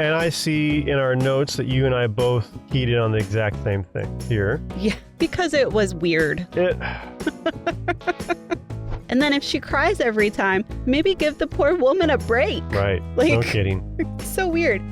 And I see in our notes that you and I both keyed in on the exact same thing here. Yeah, because it was weird. And then if she cries every time, maybe give the poor woman a break. Right. Like, no kidding. It's so weird.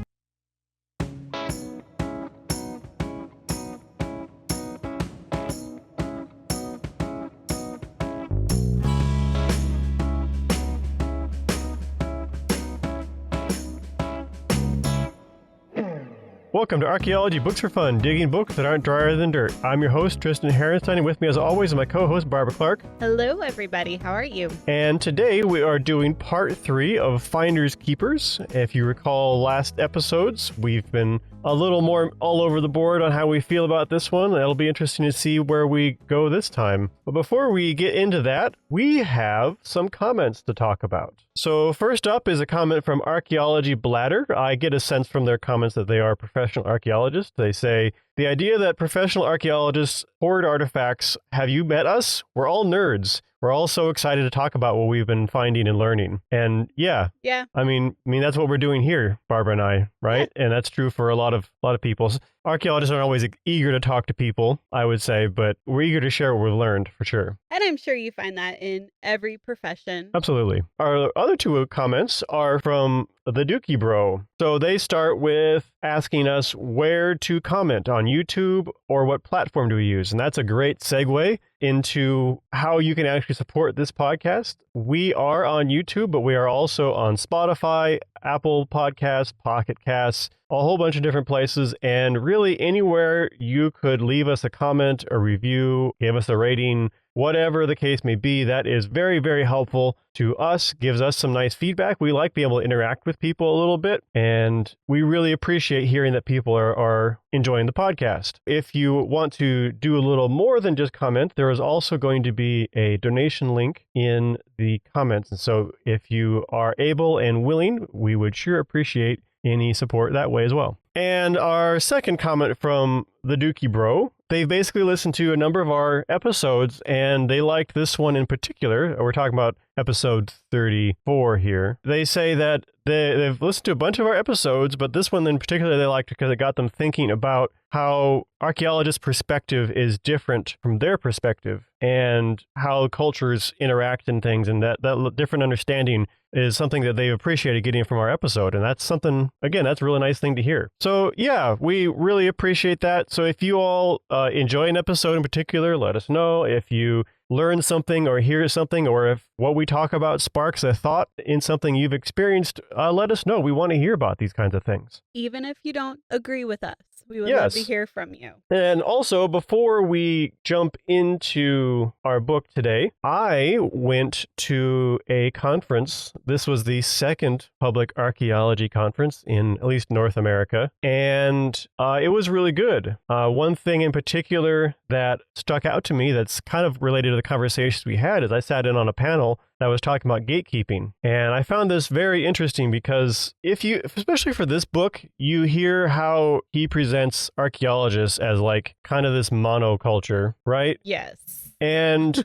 Welcome to Archaeology, Books for Fun, digging books that aren't drier than dirt. I'm your host, Tristan Harenstein, and with me as always is my co-host, Barbara Clark. Hello, everybody. How are you? And today we are doing part 3 of Finders Keepers. If you recall last episodes, we've been a little more all over the board on how we feel about this one. It'll be interesting to see where we go this time. But before we get into that, we have some comments to talk about. So first up is a comment from Archaeology Bladder. I get a sense from their comments that they are professional archaeologists. They say, the idea that professional archaeologists hoard artifacts, have you met us? We're all nerds. We're all so excited to talk about what we've been finding and learning. And yeah. I mean that's what we're doing here, Barbara and I, right? Yeah. And that's true for a lot of people. Archaeologists aren't always eager to talk to people, I would say, but we're eager to share what we've learned for sure. And I'm sure you find that in every profession. Absolutely. Our other two comments are from the Dookie Bro. So they start with asking us where to comment on YouTube or what platform do we use. And that's a great segue into how you can actually support this podcast. We are on YouTube, but we are also on Spotify, Apple Podcasts, Pocket Casts, a whole bunch of different places, and really anywhere you could leave us a comment, a review, give us a rating, whatever the case may be. That is very, very helpful to us, gives us some nice feedback. We like being able to interact with people a little bit, and we really appreciate hearing that people are enjoying the podcast. If you want to do a little more than just comment, there is also going to be a donation link in the comments. And so if you are able and willing, we would sure appreciate any support that way as well. And our second comment from the Dookie Bro, they basically listened to a number of our episodes and they liked this one in particular. We're talking about episode 34 here. They say that they've listened to a bunch of our episodes, but this one in particular they liked because it got them thinking about how archaeologists' perspective is different from their perspective and how cultures interact in things, and that different understanding is something that they've appreciated getting from our episode. And that's something, again, that's a really nice thing to hear. So yeah, we really appreciate that. So if you all enjoy an episode in particular, let us know. If you learn something or hear something, or if what we talk about sparks a thought in something you've experienced, let us know. We want to hear about these kinds of things. Even if you don't agree with us, we would love to hear from you. And also, before we jump into our book today, I went to a conference. This was the second public archaeology conference in at least North America, and it was really good. One thing in particular that stuck out to me that's kind of related to the conversations we had is I sat in on a panel that was talking about gatekeeping. And I found this very interesting because especially for this book, you hear how he presents archaeologists as like kind of this monoculture, right? Yes. And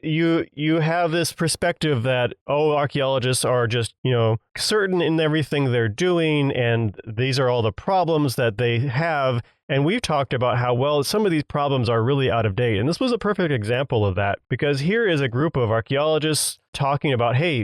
you have this perspective that, archaeologists are just, certain in everything they're doing, and these are all the problems that they have. And we've talked about how, well, some of these problems are really out of date. And this was a perfect example of that, because here is a group of archaeologists talking about, hey,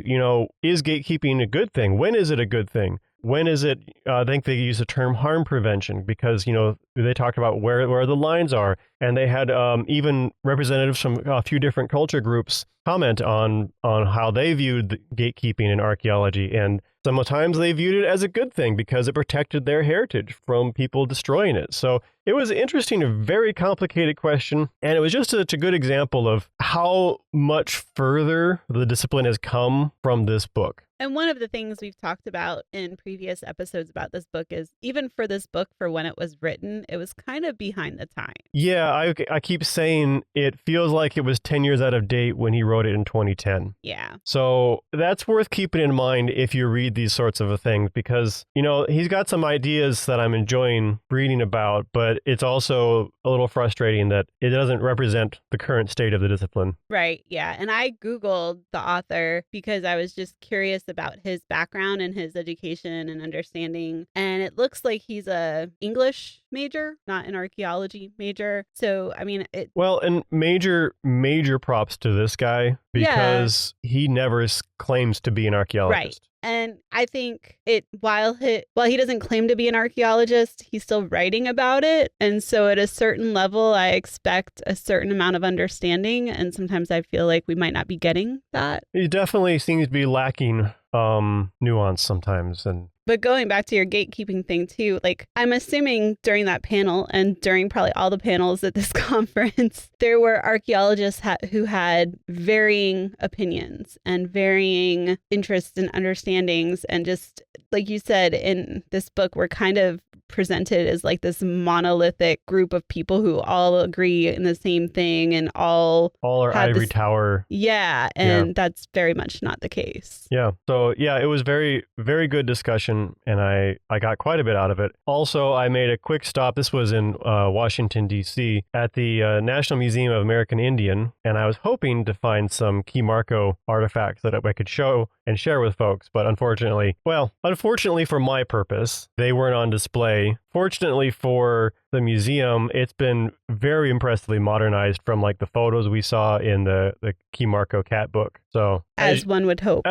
is gatekeeping a good thing? When is it a good thing? When is it, I think they use the term harm prevention, because, they talked about where the lines are. And they had even representatives from a few different culture groups comment on how they viewed the gatekeeping in archaeology. And sometimes they viewed it as a good thing because it protected their heritage from people destroying it. So it was interesting, a very complicated question. And it was just a good example of how much further the discipline has come from this book. And one of the things we've talked about in previous episodes about this book is, even for this book, for when it was written, it was kind of behind the time. Yeah, I keep saying it feels like it was 10 years out of date when he wrote it in 2010. Yeah. So that's worth keeping in mind if you read these sorts of things, because, he's got some ideas that I'm enjoying reading about, but it's also a little frustrating that it doesn't represent the current state of the discipline. Right, yeah. And I Googled the author because I was just curious about his background and his education and understanding. And it looks like he's a English major, not an archaeology major. So, I mean, Well, and major props to this guy because he never claims to be an archaeologist. Right. And I think while he doesn't claim to be an archaeologist, he's still writing about it. And so at a certain level, I expect a certain amount of understanding. And sometimes I feel like we might not be getting that. He definitely seems to be lacking nuance sometimes. But going back to your gatekeeping thing too, like I'm assuming during that panel and during probably all the panels at this conference, there were archaeologists who had varying opinions and varying interests and understandings. And just like you said, in this book, we're kind of presented as like this monolithic group of people who all agree in the same thing and all are ivory tower. Yeah. And that's very much not the case. Yeah. So yeah, it was very, very good discussion. And I got quite a bit out of it. Also, I made a quick stop. This was in Washington, D.C. at the National Museum of American Indian. And I was hoping to find some Key Marco artifacts that I could show and share with folks. But unfortunately for my purpose, they weren't on display. Fortunately for the museum, it's been very impressively modernized from like the photos we saw in the Key Marco cat book. So as one would hope,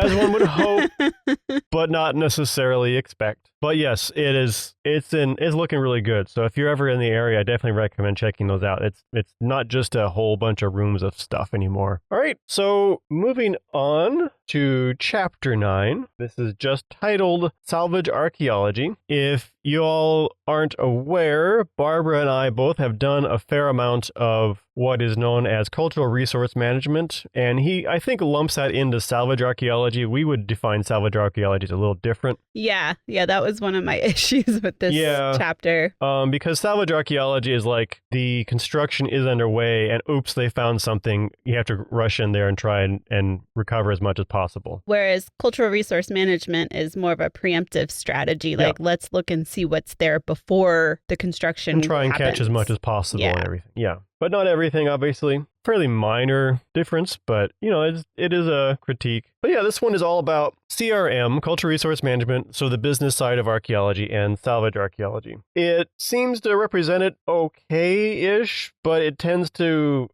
but not necessarily expect. But yes, it's looking really good. So if you're ever in the area, I definitely recommend checking those out. It's not just a whole bunch of rooms of stuff anymore. All right, so moving on to chapter 9. This is just titled Salvage Archaeology. If you all aren't aware, Barbara and I both have done a fair amount of what is known as cultural resource management, and I think lumps that into salvage archaeology. We would define salvage archaeology as a little different. Yeah, that was one of my issues with this chapter. Because salvage archaeology is like the construction is underway and oops, they found something. You have to rush in there and try and recover as much as possible. Whereas cultural resource management is more of a preemptive strategy. Like, let's look and see what's there before the construction and try and catch as much as possible and everything. Yeah. But not everything, obviously. Fairly minor difference, but, it is a critique. But yeah, this one is all about CRM, cultural resource management, so the business side of archaeology and salvage archaeology. It seems to represent it okay-ish, but it tends to,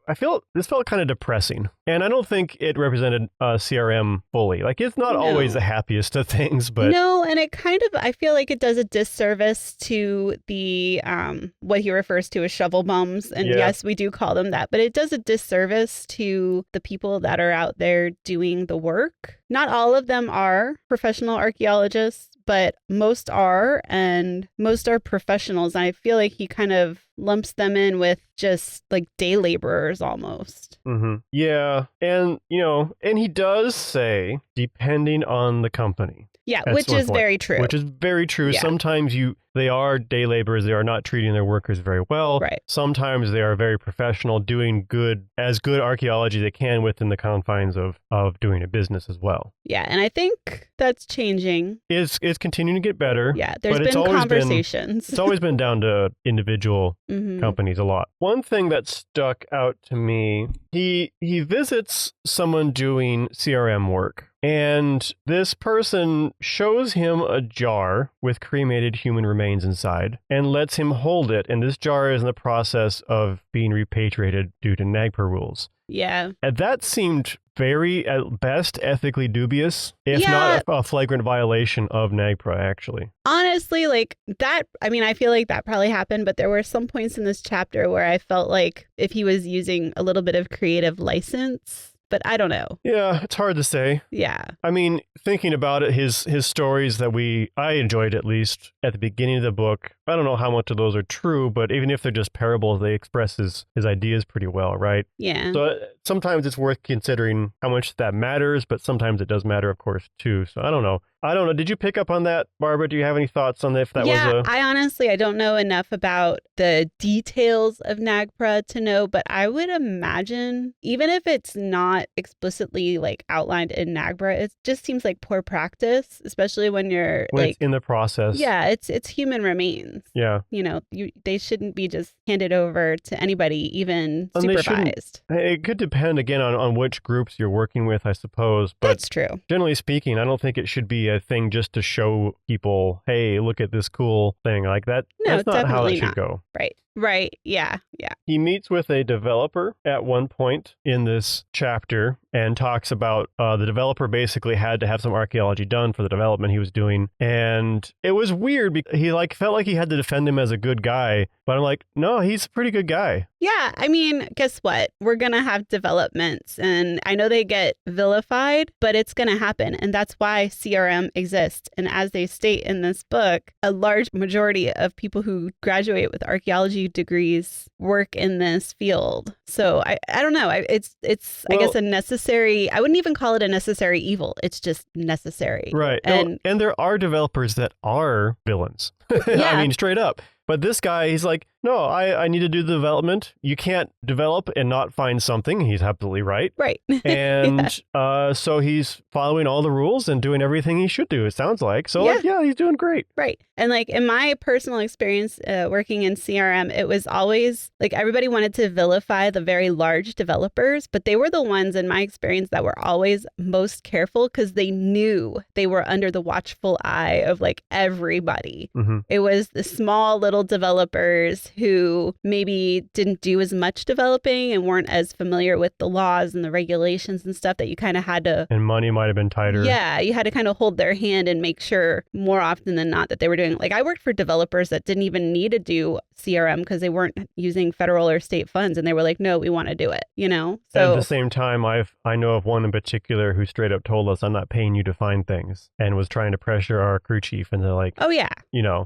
this felt kind of depressing. And I don't think it represented CRM fully. Like, it's not always the happiest of things, but... No, and it kind of, I feel like it does a disservice to the, what he refers to as shovel bums. And yes, we do call them that, but it does a disservice to the people that are out there doing the work. Not all of them are professional archaeologists, but most are, and most are professionals. And I feel like he kind of lumps them in with just like day laborers almost. Mm-hmm. Yeah. And, and he does say, depending on the company. Yeah, which is very true. Which is very true. Yeah. Sometimes they are day laborers. They are not treating their workers very well. Right. Sometimes they are very professional, doing good archaeology they can within the confines of doing a business as well. Yeah, and I think that's changing. It's continuing to get better. Yeah, there's been conversations. It's always been down to individual companies a lot. One thing that stuck out to me, he visits someone doing CRM work. And this person shows him a jar with cremated human remains inside and lets him hold it. And this jar is in the process of being repatriated due to NAGPRA rules. Yeah. And that seemed very, at best, ethically dubious, if not a flagrant violation of NAGPRA, actually. Honestly, like that, I feel like that probably happened, but there were some points in this chapter where I felt like if he was using a little bit of creative license, but I don't know. Yeah, it's hard to say. Yeah. Thinking about it, his stories that I enjoyed at least at the beginning of the book, I don't know how much of those are true, but even if they're just parables, they express his ideas pretty well, right? Yeah. So sometimes it's worth considering how much that matters, but sometimes it does matter, of course, too. So I don't know. I don't know. Did you pick up on that, Barbara? Do you have any thoughts on if that was a... I honestly, I don't know enough about the details of NAGPRA to know, but I would imagine, even if it's not explicitly like outlined in NAGPRA, it just seems like poor practice, especially when you're when like it's in the process. Yeah, it's human remains. Yeah. They shouldn't be just handed over to anybody, even And supervised. It could depend again on which groups you're working with, I suppose. But that's true. Generally speaking, I don't think it should be a thing just to show people, hey, look at this cool thing like that. No, that's not how it should go. Right. Yeah. He meets with a developer at one point in this chapter and talks about the developer basically had to have some archaeology done for the development he was doing. And it was weird because he felt like he had to defend him as a good guy. But I'm like, no, he's a pretty good guy. Yeah. I mean, guess what? We're going to have developments. And I know they get vilified, but it's going to happen. And that's why CRM exists. And as they state in this book, a large majority of people who graduate with archaeology degrees work in this field. So I don't know. It's I guess a necessary, I wouldn't even call it a necessary evil. It's just necessary. Right. And there are developers that are villains. Yeah. I mean, straight up. But this guy, he's like, no, I need to do the development. You can't develop and not find something. He's absolutely right. Right. And so he's following all the rules and doing everything he should do, it sounds like. So, he's doing great. Right. And in my personal experience working in CRM, it was always everybody wanted to vilify the very large developers, but they were the ones in my experience that were always most careful because they knew they were under the watchful eye of everybody. Mm-hmm. It was the small little developers who maybe didn't do as much developing and weren't as familiar with the laws and the regulations and stuff that you kind of had to... And money might have been tighter. Yeah, you had to kind of hold their hand and make sure more often than not that they were doing... I worked for developers that didn't even need to do CRM because they weren't using federal or state funds. And they were like, no, we want to do it, So at the same time, I know of one in particular who straight up told us, I'm not paying you to find things, and was trying to pressure our crew chief into oh, yeah.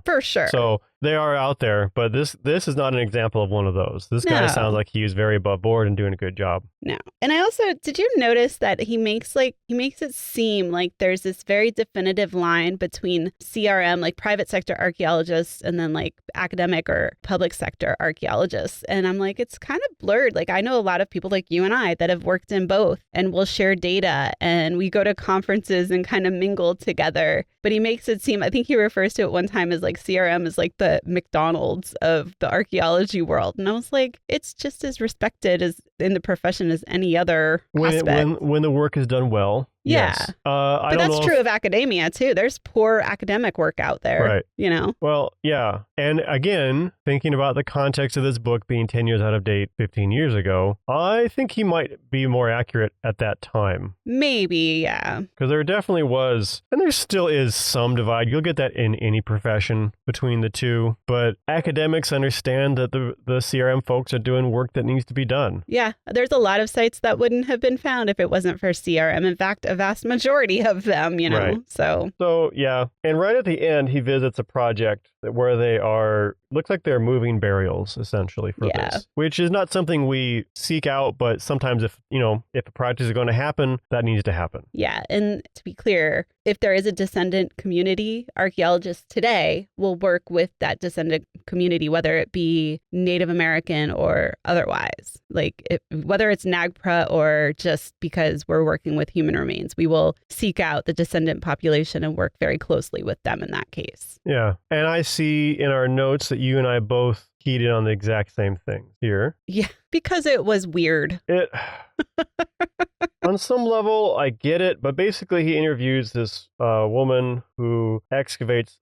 For sure. So they are out there, but this is not an example of one of those. This guy sounds like he was very above board and doing a good job. No. And I also, did you notice that he makes it seem like there's this very definitive line between CRM, private sector archaeologists, and then academic or public sector archaeologists. And I'm like, it's kind of blurred. I know a lot of people like you and I that have worked in both and will share data and we go to conferences and kind of mingle together. But he makes it seem, I think he refers to it one time as CRM is the McDonald's of the archaeology world. And I was like, it's just as respected as in the profession as any other aspect. When the work is done well. Yeah. Yes. But that's true of academia too. There's poor academic work out there. Right. Well, yeah. And again, thinking about the context of this book being 10 years out of date 15 years ago, I think he might be more accurate at that time. Maybe, yeah. Because there definitely was, and there still is some divide. You'll get that in any profession between the two. But academics understand that the CRM folks are doing work that needs to be done. Yeah. There's a lot of sites that wouldn't have been found if it wasn't for CRM. In fact, a vast majority of them, Right. So, yeah. And right at the end, he visits a project where they are, looks like they're moving burials, essentially, for this. Which is not something we seek out, but sometimes if a project is going to happen, that needs to happen. Yeah. And to be clear, if there is a descendant community, archaeologists today will work with that descendant community, whether it be Native American or otherwise. Whether it's NAGPRA or just because we're working with human remains, we will seek out the descendant population and work very closely with them in that case. Yeah. And I see in our notes that you and I both keyed in on the exact same thing here. Yeah, because it was weird. On some level, I get it, but basically he interviews this woman who excavates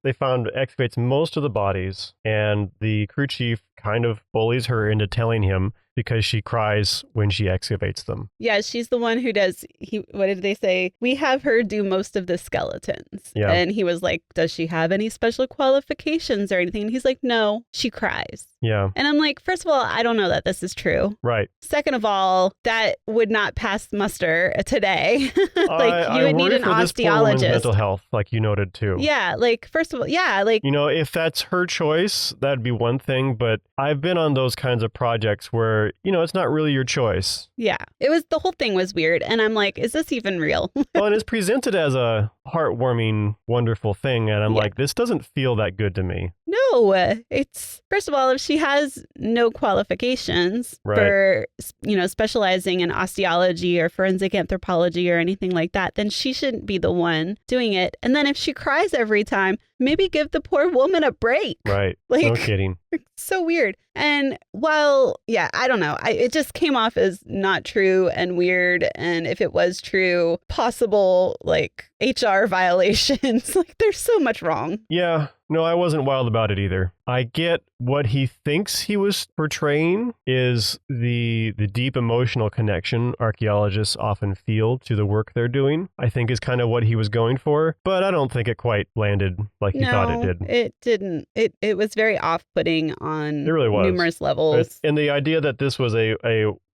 most of the bodies, and the crew chief kind of bullies her into telling him because she cries when she excavates them. Yeah, she's the one who does, what did they say? We have her do most of the skeletons. Yeah. And he was like, does she have any special qualifications or anything? And he's like, no, she cries. Yeah. And I'm like, first of all, I don't know that this is true. Right. Second of all, that would not pass muster today. You would need an osteologist. This poor woman's mental health, like you noted too. Yeah, first of all, if that's her choice, that'd be one thing. But I've been on those kinds of projects where where, it's not really your choice. Yeah. The whole thing was weird. And I'm like, is this even real? Well, and it's presented as a heartwarming, wonderful thing. And I'm like, this doesn't feel that good to me. No, it's, first of all, if she has no qualifications for, specializing in osteology or forensic anthropology or anything like that, then she shouldn't be the one doing it. And then if she cries every time, maybe give the poor woman a break. Like, no kidding. So weird. And I don't know. It just came off as not true and weird. And if it was true, possible HR violations. There's so much wrong. Yeah. No, I wasn't wild about it either. I get what he thinks he was portraying is the deep emotional connection archaeologists often feel to the work they're doing. I think is kind of what he was going for, but I don't think it quite landed like he thought it did. It didn't. It was very off-putting on it really was. Numerous levels. And the idea that this was a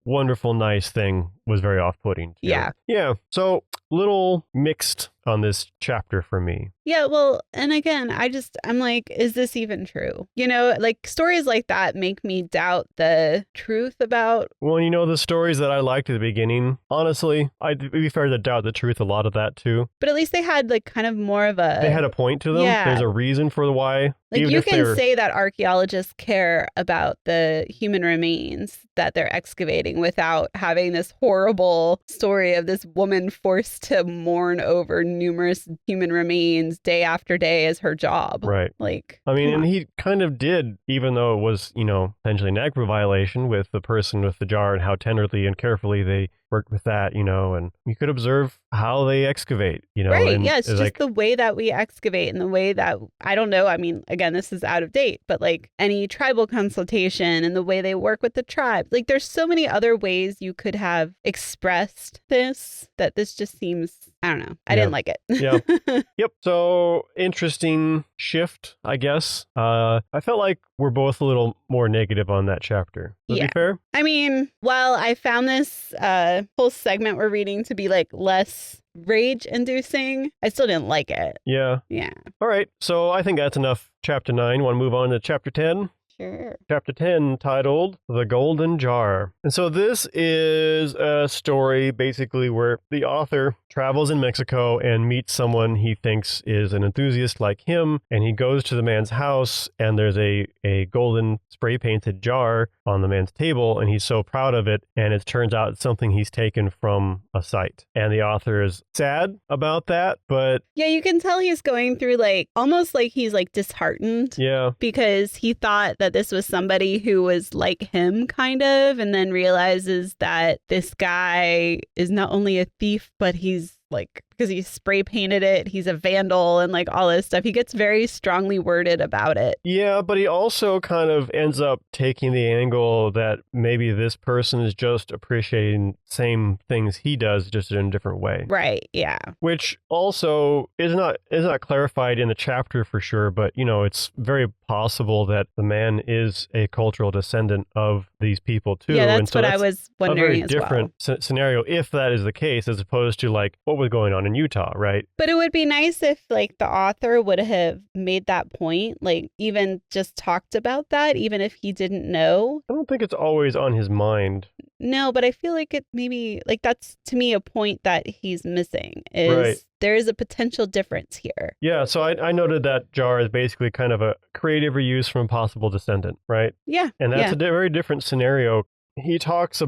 wonderful, nice thing was very off-putting. Too. Yeah. So little mixed on this chapter for me. Yeah, well, and again, I'm like, is this even true? Stories like that make me doubt the truth about... Well, the stories that I liked at the beginning, honestly, I'd be fair to doubt the truth a lot of that too. But at least they had kind of more of a... They had a point to them. Yeah. There's a reason for the why. You can say that archaeologists care about the human remains that they're excavating without having this horrible story of this woman forced to mourn over numerous human remains day after day as her job. Right. And he kind of did, even though it was, potentially an NAGPRA violation with the person with the jar and how tenderly and carefully they worked with that, and you could observe how they excavate, Right. And yeah. It's just the way that we excavate and the way that, I don't know. I mean, again, this is out of date, but any tribal consultation and the way they work with the tribe, there's so many other ways you could have expressed this that this just seems, I don't know. I didn't like it. Yeah. Yep. So interesting shift, I guess. I felt like we're both a little more negative on that chapter. Would that be fair? I mean, while I found this whole segment we're reading to be less rage inducing, I still didn't like it. Yeah. All right. So I think that's enough. Chapter 9. Want to move on to chapter 10? Sure. Chapter 10, titled The Golden Jar. And so this is a story basically where the author travels in Mexico and meets someone he thinks is an enthusiast like him. And he goes to the man's house and there's a golden spray painted jar on the man's table. And he's so proud of it. And it turns out it's something he's taken from a site. And the author is sad about that. But yeah, you can tell he's going through almost like he's disheartened. Yeah. Because he thought that this was somebody who was like him kind of, and then realizes that this guy is not only a thief, but he's because he spray painted it, he's a vandal and all this stuff. He gets very strongly worded about it. Yeah, but he also kind of ends up taking the angle that maybe this person is just appreciating same things he does, just in a different way. Right, yeah. Which also is not clarified in the chapter for sure, but it's very possible that the man is a cultural descendant of these people too. Yeah, that's what I was wondering as well. A very different scenario if that is the case, as opposed to what was going on in Utah, right? But it would be nice if the author would have made that point, even just talked about that, even if he didn't know. I don't think it's always on his mind. No, but I feel like it maybe that's to me a point that he's missing is there is a potential difference here. Yeah, so I noted that jar is basically kind of a creative reuse from a possible descendant, right? Yeah. And that's a very different scenario. We've talked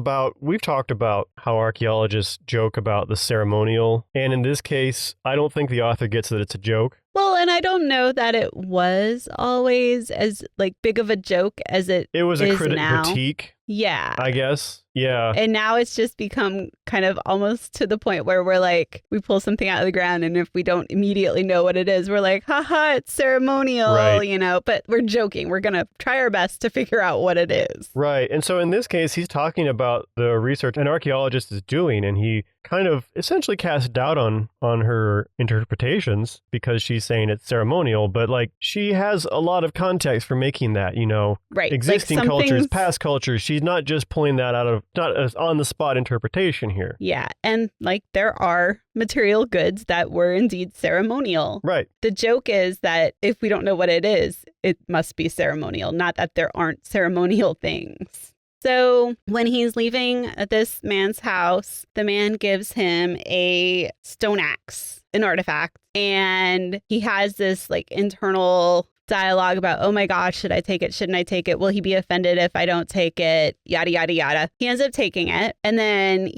about how archaeologists joke about the ceremonial. And in this case, I don't think the author gets that it's a joke. Well, and I don't know that it was always as big of a joke as it was a now. Critique. Yeah. I guess. Yeah. And now it's just become kind of almost to the point where we're we pull something out of the ground and if we don't immediately know what it is, we're haha, it's ceremonial, but we're joking. We're going to try our best to figure out what it is. Right. And so in this case, he's talking about the research an archaeologist is doing, and he kind of essentially casts doubt on her interpretations because she's saying it's ceremonial, but she has a lot of context for making that, right. Existing cultures, past cultures. She's not just pulling that out of, not an on the spot interpretation here. Yeah. And there are material goods that were indeed ceremonial. Right. The joke is that if we don't know what it is, it must be ceremonial, not that there aren't ceremonial things. So when he's leaving this man's house, the man gives him a stone axe, an artifact, and he has this like internal dialogue about, oh my gosh, should I take it? Shouldn't I take it? Will he be offended if I don't take it? Yada, yada, yada. He ends up taking it. And then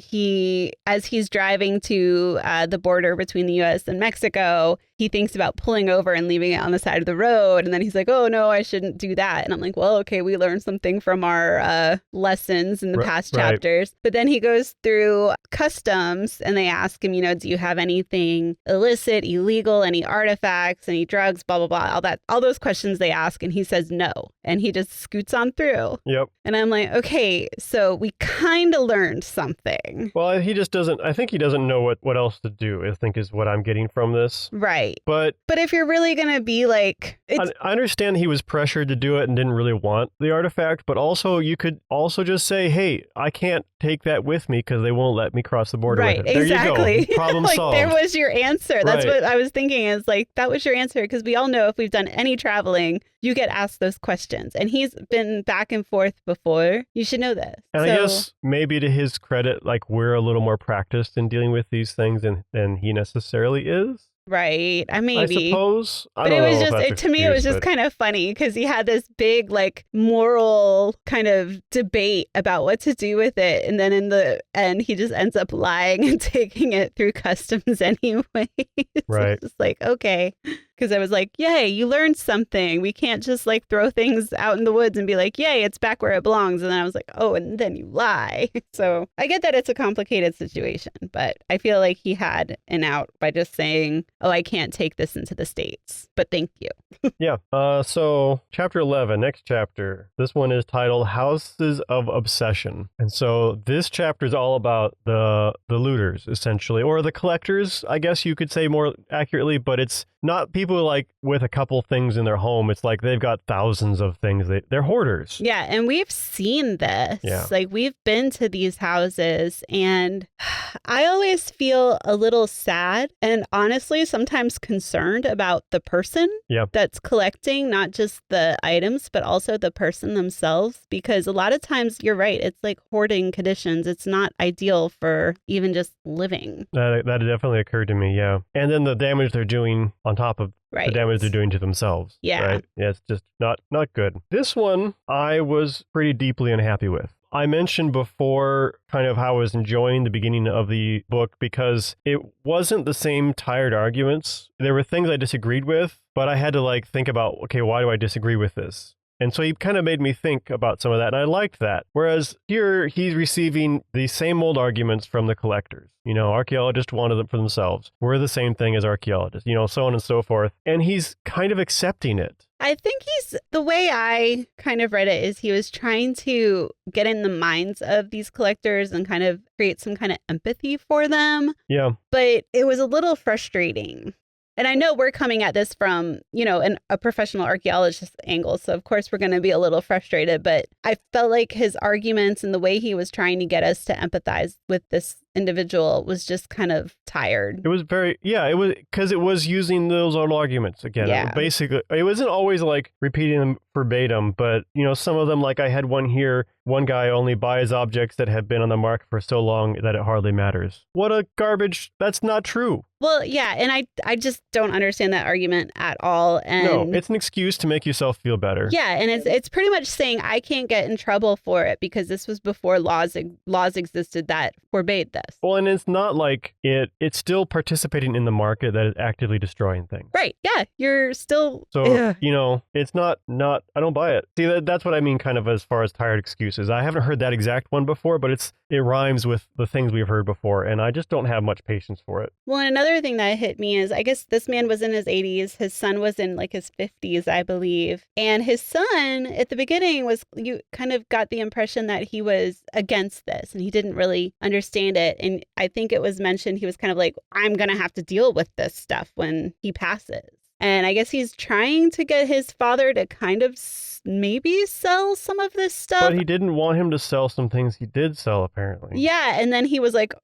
as he's driving to the border between the US and Mexico, he thinks about pulling over and leaving it on the side of the road. And then he's like, oh no, I shouldn't do that. And I'm like, well, okay, we learned something from our lessons in the past chapters. But then he goes through customs and they ask him, do you have anything illicit, illegal, any artifacts, any drugs, blah, blah, blah, all those questions they ask. And he says no. And he just scoots on through. Yep. And I'm like, okay, so we kind of learned something. Well, he just doesn't, I think he doesn't know what else to do, I think is what I'm getting from this. Right. But if you're really going to be like... I understand he was pressured to do it and didn't really want the artifact, but also you could also just say, hey, I can't take that with me because they won't let me cross the border with it. There exactly. you go. Problem solved. There was your answer. That's right. what I was thinking is like, that was your answer because we all know if we've done any traveling, you get asked those questions. And he's been back and forth before. You should know this. And I guess maybe to his credit, like we're a little more practiced in dealing with these things than he necessarily is. Right. Maybe. I suppose. But it was just, to me, it was just kind of funny because he had this big, like, moral kind of debate about what to do with it. And then in the end, he just ends up lying and taking it through customs anyway. Right. It's just like, okay. Because I was like, yay, you learned something. We can't just like throw things out in the woods and be like, yay, it's back where it belongs. And then I was like, oh, and then you lie. So I get that it's a complicated situation, but I feel like he had an out by just saying, oh, I can't take this into the States, but thank you. Yeah. So chapter 11, next chapter. This one is titled Houses of Obsession. And so this chapter is all about the looters, essentially, or the collectors, I guess you could say more accurately, but it's not people like with a couple things in their home. It's like they've got thousands of things. They're hoarders. Yeah. And we've seen this. Yeah. Like we've been to these houses and I always feel a little sad and honestly sometimes concerned about the person that's collecting, not just the items, but also the person themselves. Because a lot of times you're right. It's like hoarding conditions. It's not ideal for even just living. That definitely occurred to me. Yeah. And then the damage they're doing on top of the damage they're doing to themselves. Yeah. Right? Yeah, it's just not good. This one I was pretty deeply unhappy with. I mentioned before kind of how I was enjoying the beginning of the book because it wasn't the same tired arguments. There were things I disagreed with, but I had to like think about, okay, why do I disagree with this? And so he kind of made me think about some of that, and I liked that. Whereas here, he's receiving the same old arguments from the collectors. Archaeologists wanted them for themselves. We're the same thing as archaeologists, so on and so forth. And he's kind of accepting it. I think the way I kind of read it is he was trying to get in the minds of these collectors and kind of create some kind of empathy for them. Yeah. But it was a little frustrating. And I know we're coming at this from, a professional archaeologist angle. So, of course, we're going to be a little frustrated. But I felt like his arguments and the way he was trying to get us to empathize with this individual was just kind of tired. It was it was because it was using those old arguments again. Yeah. Basically, it wasn't always like repeating them verbatim, but some of them, like I had one here, one guy only buys objects that have been on the market for so long that it hardly matters. What a garbage. That's not true. Well, yeah, and I just don't understand that argument at all. And no, it's an excuse to make yourself feel better. Yeah, and it's pretty much saying I can't get in trouble for it because this was before laws existed that forbade this. Well, and it's not like it's still participating in the market that is actively destroying things. Right. Yeah, you're still. So, it's not. I don't buy it. See, that's what I mean, kind of as far as tired excuses. I haven't heard that exact one before, but it rhymes with the things we've heard before, and I just don't have much patience for it. Well, another thing that hit me is I guess this man was in his 80s. His son was in like his 50s, I believe. And his son at the beginning you kind of got the impression that he was against this and he didn't really understand it. And I think it was mentioned he was kind of like, I'm going to have to deal with this stuff when he passes. And I guess he's trying to get his father to kind of maybe sell some of this stuff. But he didn't want him to sell some things he did sell, apparently. Yeah, and then he was like,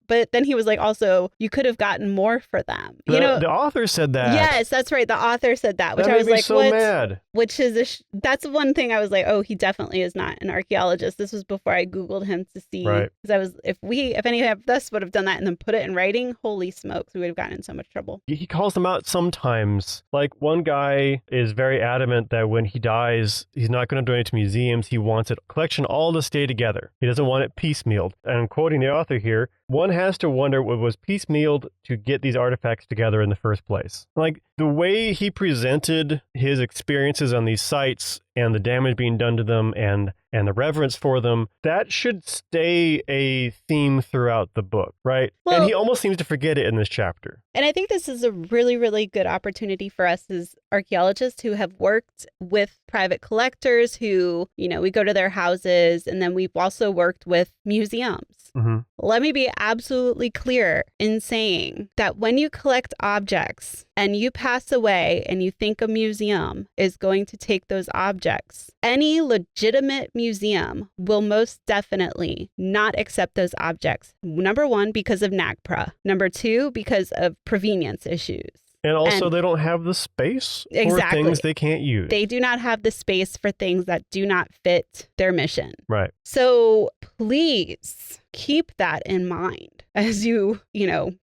also, you could have gotten more for them. The author said that. Yes, that's right. The author said that, which that I was made me like, so what? Mad. Which is that's one thing I was like, oh, he definitely is not an archaeologist. This was before I Googled him to see. Right. Because if any of us would have done that and then put it in writing, holy smokes, we would have gotten in so much trouble. He calls them out sometimes. Like, one guy is very adamant that when he dies, he's not going to donate to museums. He wants it collection all to stay together. He doesn't want it piecemealed. And I'm quoting the author here. One has to wonder what was piecemealed to get these artifacts together in the first place. Like, the way he presented his experiences on these sites and the damage being done to them and the reverence for them, that should stay a theme throughout the book, right? Well, and he almost seems to forget it in this chapter. And I think this is a really, really good opportunity for us as archaeologists who have worked with private collectors who, we go to their houses, and then we've also worked with museums. Mm-hmm. Let me be absolutely clear in saying that when you collect objects and you pass away and you think a museum is going to take those objects, any legitimate museum will most definitely not accept those objects. Number one, because of NAGPRA. Number two, because of provenience issues. And also, they don't have the space for things they can't use. They do not have the space for things that do not fit their mission. Right. So please keep that in mind as you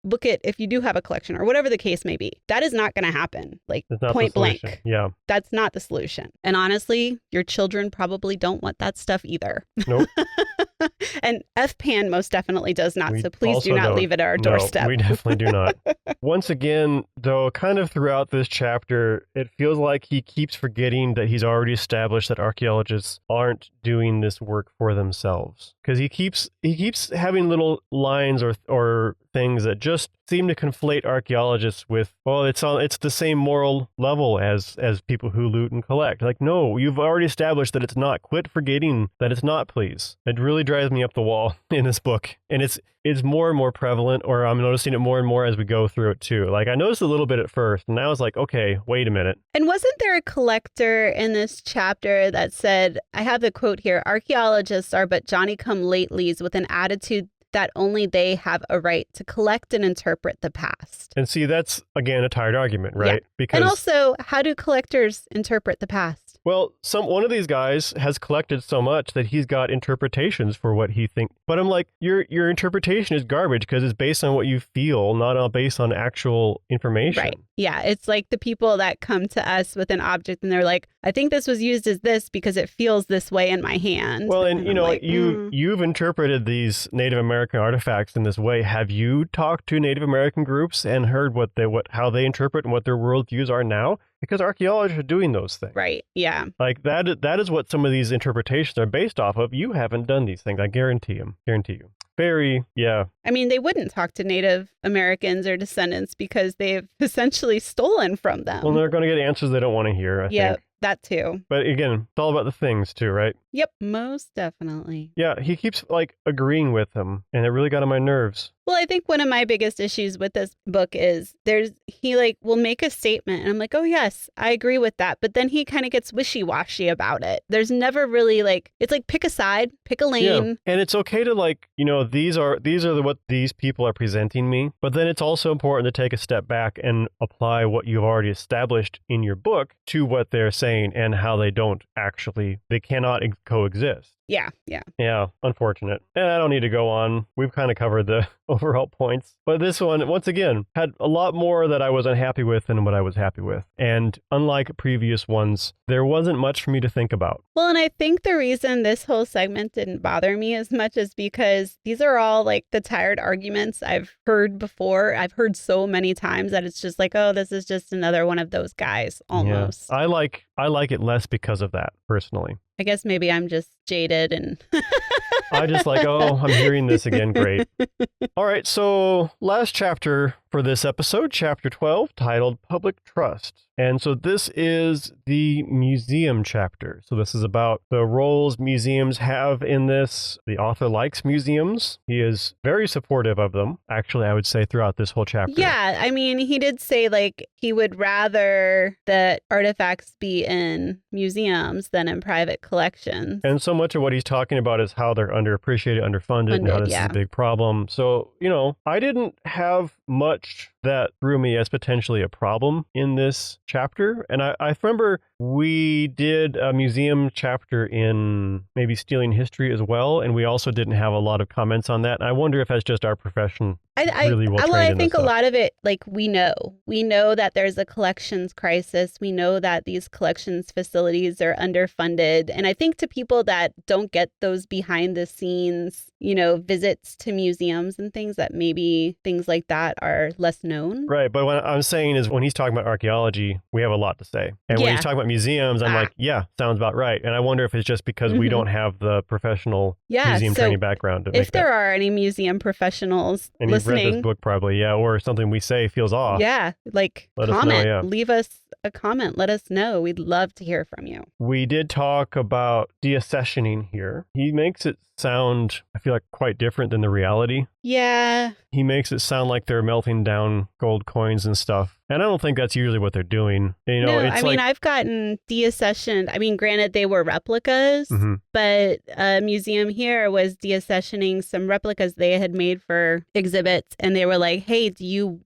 look at if you do have a collection or whatever the case may be. That is not going to happen. Like, point blank. Yeah. That's not the solution. And honestly, your children probably don't want that stuff either. Nope. And FPAN most definitely does not. So please do not leave it at our doorstep. No, we definitely do not. Once again, though, kind of throughout this chapter, it feels like he keeps forgetting that he's already established that archaeologists aren't doing this work for themselves. Because he keeps having little lines or things that just seem to conflate archaeologists with, well, it's the same moral level as people who loot and collect. Like, no, you've already established that it's not. Quit forgetting that it's not, please. It really drives me up the wall in this book. And it's more and more prevalent, or I'm noticing it more and more as we go through it too. Like, I noticed a little bit at first, and now it's like, okay, wait a minute. And wasn't there a collector in this chapter that said, I have the quote here, archaeologists are but Johnny-come-latelys with an attitude that only they have a right to collect and interpret the past. And see, that's, again, a tired argument, right? Yeah. And also, how do collectors interpret the past? Well, one of these guys has collected so much that he's got interpretations for what he thinks. But I'm like, your interpretation is garbage because it's based on what you feel, not based on actual information. Right. Yeah. It's like the people that come to us with an object and they're like, I think this was used as this because it feels this way in my hand. Well, and you've interpreted these Native American artifacts in this way. Have you talked to Native American groups and heard how they interpret and what their worldviews are now? Because archaeologists are doing those things. Right. Yeah. Like that is what some of these interpretations are based off of. You haven't done these things. I guarantee you. Very, yeah. I mean, they wouldn't talk to Native Americans or descendants because they've essentially stolen from them. Well, they're going to get answers they don't want to hear, I think. That too. But again, it's all about the things too, right? Yep, most definitely. Yeah, he keeps agreeing with him, and it really got on my nerves. Well, I think one of my biggest issues with this book is he will make a statement and I'm like, oh yes, I agree with that. But then he kind of gets wishy-washy about it. There's never really it's like pick a side, pick a lane. Yeah. And it's okay to these are what these people are presenting me. But then it's also important to take a step back and apply what you've already established in your book to what they're saying and how they cannot coexist. Yeah. Yeah, unfortunate. And I don't need to go on. We've kind of covered the overall points. But this one, once again, had a lot more that I was unhappy with than what I was happy with. And unlike previous ones, there wasn't much for me to think about. Well, and I think the reason this whole segment didn't bother me as much is because these are all the tired arguments I've heard before. I've heard so many times that it's just oh, this is just another one of those guys almost. Yeah. I like it less because of that, personally. I guess maybe I'm just jaded and I just I'm hearing this again. Great. All right. So last chapter for this episode, Chapter 12, titled Public Trust. And so this is the museum chapter. So this is about the roles museums have in this. The author likes museums. He is very supportive of them, actually, I would say, throughout this whole chapter. Yeah, I mean, he did say, like, he would rather that artifacts be in museums than in private collections. And so much of what he's talking about is how they're underappreciated, underfunded, and how this is a big problem. So, I didn't have much that threw me as potentially a problem in this chapter. And I remember we did a museum chapter in maybe Stealing History as well, and we also didn't have a lot of comments on that. And I wonder if that's just our profession. Really well trained I in think this a stuff. lot of it, like, we know that there's a collections crisis. We know that these collections facilities are underfunded. And I think to people that don't get those behind the scenes, visits to museums and things, that maybe things like that are less known. Right. But what I'm saying is when he's talking about archaeology, we have a lot to say. And when he's talking about museums, I'm like, yeah, sounds about right. And I wonder if it's just because we don't have the professional museum training background to make if there are any museum professionals and listening, read this book probably, or something we say feels off. Yeah, like, let comment. us know, yeah. Leave us a comment. Let us know. We'd love to hear from you. We did talk about deaccessioning here. He makes it sound, I feel like, quite different than the reality. Yeah. He makes it sound like they're melting down gold coins and stuff. And I don't think that's usually what they're doing. I've gotten deaccessioned. I mean, granted, they were replicas, but a museum here was deaccessioning some replicas they had made for exhibits. And they were like, hey, do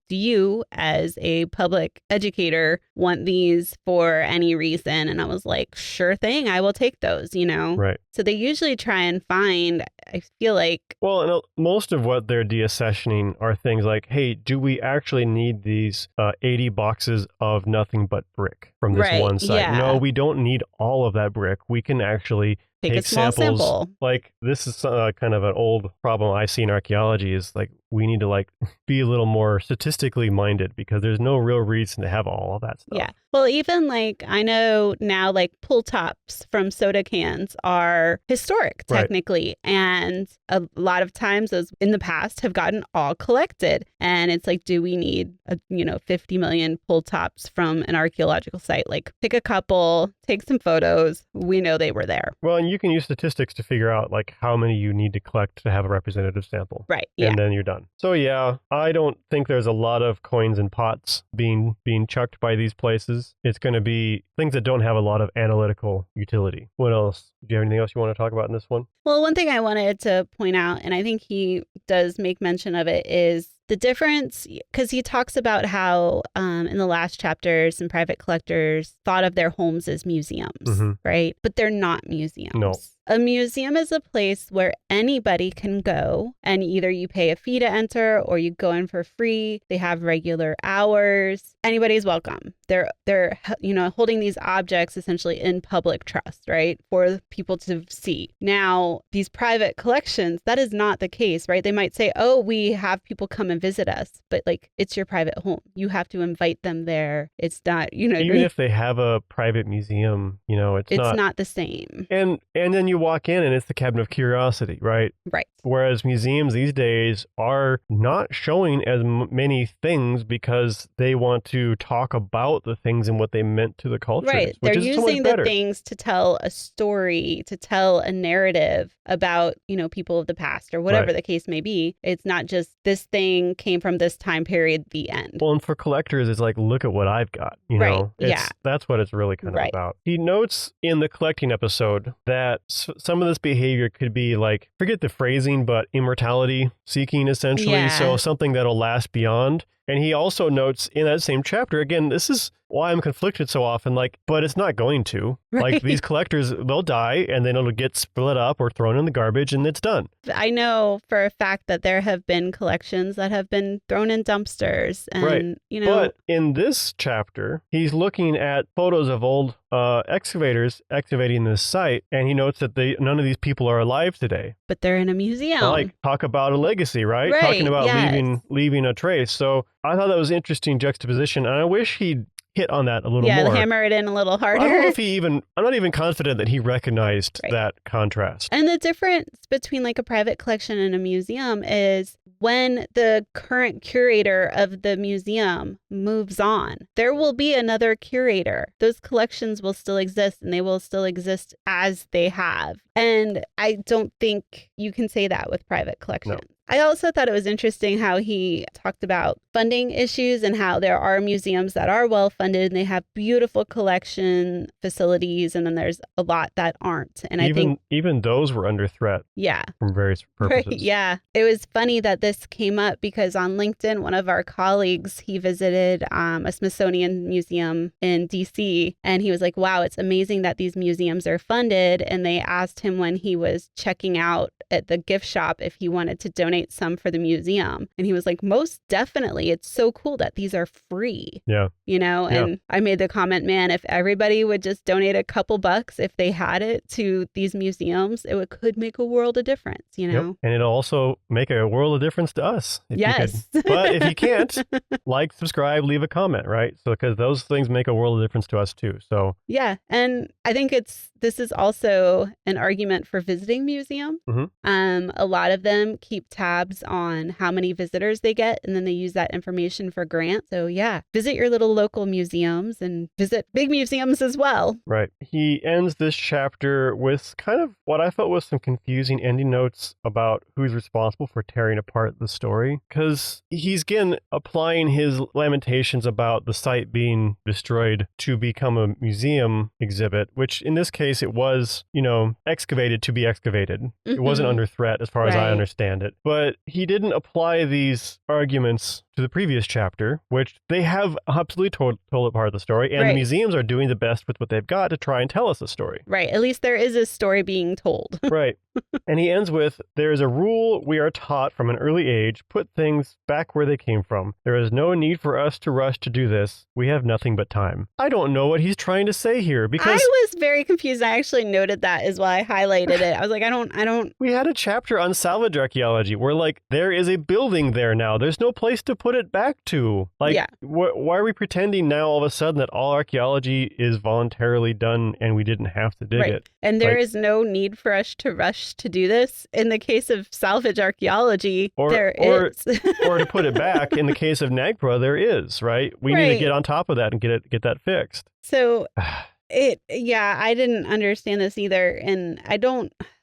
you as a public educator want these for any reason? And I was like, sure thing. I will take those, Right. So they usually try and find, I feel like. Well, and most of what they're deaccessioning are things like, hey, do we actually need these 80 boxes of nothing but brick from this one site? Yeah. No, we don't need all of that brick. We can actually take a small samples. Sample. Like, this is kind of an old problem I see in archaeology is, like, we need to, be a little more statistically minded because there's no real reason to have all of that stuff. Yeah. Well, even, I know now, pull tops from soda cans are historic, technically. Right. And a lot of times those in the past have gotten all collected. And it's like, do we need 50 million pull tops from an archaeological site? Pick a couple, take some photos. We know they were there. Well, and you can use statistics to figure out how many you need to collect to have a representative sample. Right. Yeah. And then you're done. So yeah, I don't think there's a lot of coins and pots being chucked by these places. It's going to be things that don't have a lot of analytical utility. What else? Do you have anything else you want to talk about in this one? Well, one thing I wanted to point out, and I think he does make mention of it, is the difference, because he talks about how in the last chapter, some private collectors thought of their homes as museums, right? But they're not museums. No. A museum is a place where anybody can go, and either you pay a fee to enter or you go in for free. They have regular hours. Anybody's welcome. They're holding these objects essentially in public trust, right? For people to see. Now, these private collections, that is not the case, right? They might say, oh, we have people come and visit us, but it's your private home. You have to invite them there. It's not, Even if they have a private museum, it's not the same. And then you walk in and it's the cabinet of curiosity, right? Right. Whereas museums these days are not showing as many things because they want to talk about the things and what they meant to the culture. Right. They're using the things to tell a story, to tell a narrative about, people of the past or whatever the case may be. It's not just this thing came from this time period, the end. Well, and for collectors, it's like, look at what I've got. That's what it's really kind of about. He notes in the collecting episode that some of this behavior could be forget the phrasing, but immortality seeking, essentially. Yeah. So something that'll last beyond. And he also notes in that same chapter, again, this is why I'm conflicted so often, but it's not going to. Right. These collectors, they'll die and then it'll get split up or thrown in the garbage and it's done. I know for a fact that there have been collections that have been thrown in dumpsters. And, But in this chapter, he's looking at photos of old excavators excavating this site, and he notes that none of these people are alive today. But they're in a museum. Talk about a legacy, right? Right, Talking about yes. leaving a trace. So I thought that was interesting juxtaposition, and I wish he'd hit on that a little more. Yeah, hammer it in a little harder. I don't know if I'm not even confident that he recognized that contrast. And the difference between a private collection and a museum is when the current curator of the museum moves on, there will be another curator. Those collections will still exist, and they will still exist as they have. And I don't think you can say that with private collections. No. I also thought it was interesting how he talked about funding issues and how there are museums that are well funded and they have beautiful collection facilities, and then there's a lot that aren't. And I think even those were under threat. Yeah. From various purposes. Right, yeah. It was funny that this came up because on LinkedIn, one of our colleagues, he visited a Smithsonian museum in DC, and he was like, wow, it's amazing that these museums are funded. And they asked him when he was checking out at the gift shop if he wanted to donate some for the museum. And he was like, most definitely. It's so cool that these are free. Yeah. You know, and I made the comment, man, if everybody would just donate a couple bucks, if they had it, to these museums, could make a world of difference, you know? Yep. And it'll also make a world of difference to us. Yes. But if you can't, like, subscribe, leave a comment, right? So, because those things make a world of difference to us too. So, yeah. And I think this is also an argument for visiting museums. Mm-hmm. A lot of them keep tabs on how many visitors they get, and then they use that information for grants. So yeah, visit your little local museums and visit big museums as well. Right. He ends this chapter with kind of what I felt was some confusing ending notes about who's responsible for tearing apart the story. Because he's, again, applying his lamentations about the site being destroyed to become a museum exhibit, which in this case, it was, excavated to be excavated. Mm-hmm. It wasn't under threat as far as I understand it. But he didn't apply these arguments to the previous chapter, which they have absolutely told apart the story, and the museums are doing the best with what they've got to try and tell us a story. Right. At least there is a story being told. Right. And he ends with, there is a rule we are taught from an early age, put things back where they came from. There is no need for us to rush to do this. We have nothing but time. I don't know what he's trying to say here, because I was very confused. I actually noted that as well. I highlighted it. I was like, I don't. We had a chapter on salvage archaeology where, like, there is a building there now. There's no place to put it back to. Like, why are we pretending now all of a sudden that all archaeology is voluntarily done and we didn't have to dig it? And there is no need for us to rush to do this. In the case of salvage archaeology, there is. Or to put it back, in the case of NAGPRA, there is, right? We need to get on top of that and get that fixed. So I didn't understand this either. And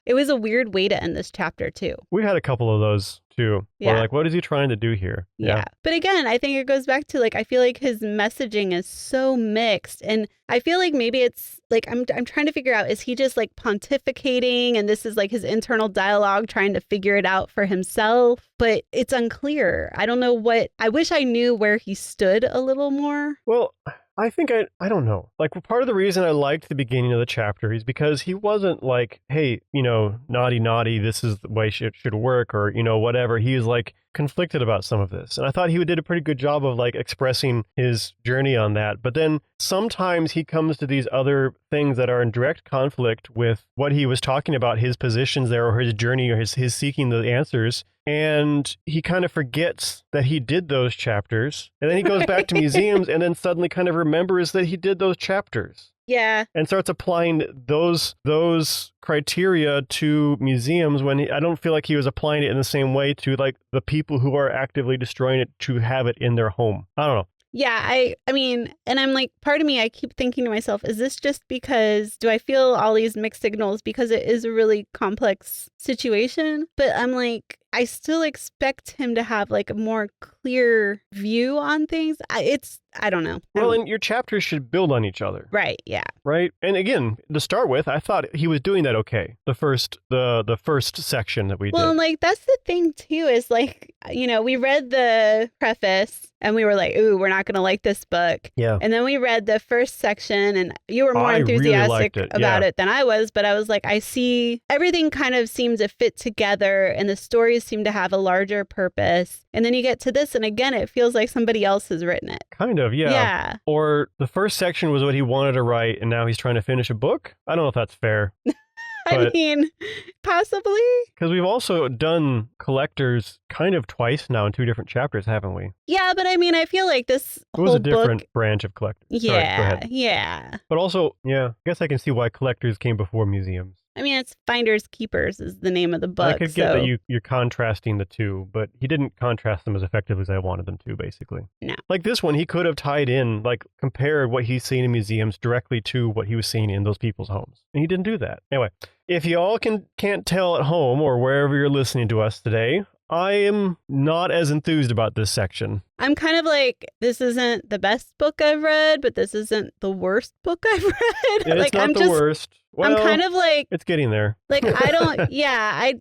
it was a weird way to end this chapter too. We had a couple of those too. Yeah. We're like, what is he trying to do here? Yeah. But again, I think it goes back to, like, I feel like his messaging is so mixed. And I feel like maybe it's like, I'm trying to figure out, is he just like pontificating and this is like his internal dialogue trying to figure it out for himself? But it's unclear. I don't know I wish I knew where he stood a little more. Well, I think I don't know. Like, part of the reason I liked the beginning of the chapter is because he wasn't like, hey, naughty, this is the way it should work, or, whatever. He was like conflicted about some of this. And I thought he did a pretty good job of like expressing his journey on that. But then sometimes he comes to these other things that are in direct conflict with what he was talking about, his positions there, or his journey, or his seeking the answers. And he kind of forgets that he did those chapters. And then he goes back to museums and then suddenly kind of remembers that he did those chapters. Yeah. And starts applying those criteria to museums when I don't feel like he was applying it in the same way to, like, the people who are actively destroying it to have it in their home. I don't know. Yeah, I mean, and I'm like, part of me, I keep thinking to myself, is this just because, do I feel all these mixed signals because it is a really complex situation? But I'm like, I still expect him to have like a more clear view on things. I don't know. Well, and your chapters should build on each other. Right. Yeah. Right. And again, to start with, I thought he was doing that okay. The first section that we did. Well, and like, that's the thing too, is like, we read the preface and we were like, ooh, we're not going to like this book. Yeah. And then we read the first section and you were more enthusiastic about it than I was. But I was like, I see everything kind of seemed to fit together and the stories seem to have a larger purpose. And then you get to this and again, it feels like somebody else has written it. Kind of, yeah. Yeah. Or the first section was what he wanted to write and now he's trying to finish a book. I don't know if that's fair. I mean, possibly. Because we've also done collectors kind of twice now in 2 different chapters, haven't we? Yeah, but I mean, I feel like this it was a different branch of collectors. Yeah, Sorry, go ahead. yeah. But also, I guess I can see why collectors came before museums. I mean, it's Finders Keepers is the name of the book. I could get that you're contrasting the two, but he didn't contrast them as effectively as I wanted them to, basically. No. Like this one, he could have tied in, like compared what he's seen in museums directly to what he was seeing in those people's homes. And he didn't do that. Anyway, if you all can't tell at home or wherever you're listening to us today, I am not as enthused about this section. I'm kind of like, this isn't the best book I've read, but this isn't the worst book I've read. It's not the worst. Well, I'm kind of like, it's getting there. Like, I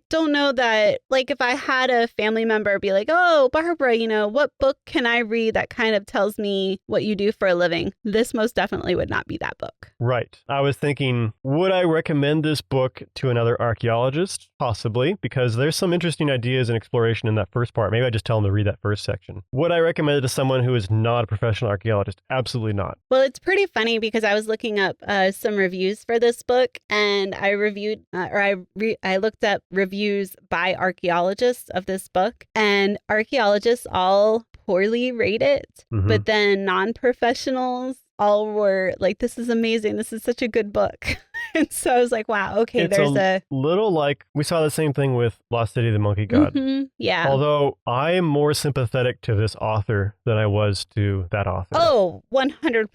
don't know that, like, if I had a family member be like, oh, Barbara, what book can I read that kind of tells me what you do for a living? This most definitely would not be that book. Right. I was thinking, would I recommend this book to another archaeologist? Possibly, because there's some interesting ideas and exploration in that first part. Maybe I just tell them to read that first section. Would I recommend it to someone who is not a professional archaeologist? Absolutely not. Well, it's pretty funny because I was looking up some reviews for this book, and I reviewed I looked up reviews by archaeologists of this book, and archaeologists all poorly rate it, but then non-professionals all were like, this is amazing. This is such a good book. And so I was like, wow, okay, it's there's a little like, we saw the same thing with Lost City of the Monkey God. Yeah. Although I am more sympathetic to this author than I was to that author. Oh, 100%.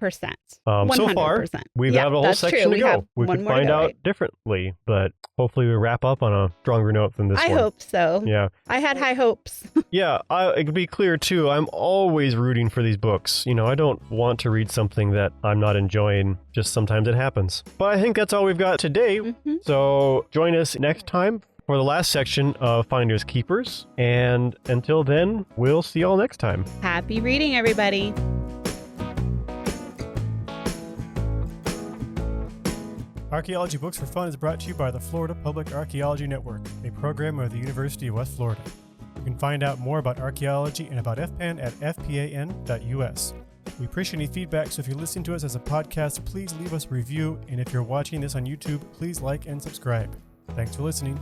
100%. So far, we've had a whole section to go. We could find out differently, but hopefully we wrap up on a stronger note than this one. I hope so. Yeah. I had high hopes. Yeah, it could be clear too, I'm always rooting for these books. I don't want to read something that I'm not enjoying. Just sometimes it happens. But I think that's all we've got today. So join us next time for the last section of Finders Keepers. And until then, we'll see you all next time. Happy reading, everybody. Archaeology Books for Fun is brought to you by the Florida Public Archaeology Network, a program of the University of West Florida. You can find out more about archaeology and about FPAN at fpan.us. We appreciate any feedback, so if you're listening to us as a podcast, please leave us a review, and if you're watching this on YouTube, please like and subscribe. Thanks for listening.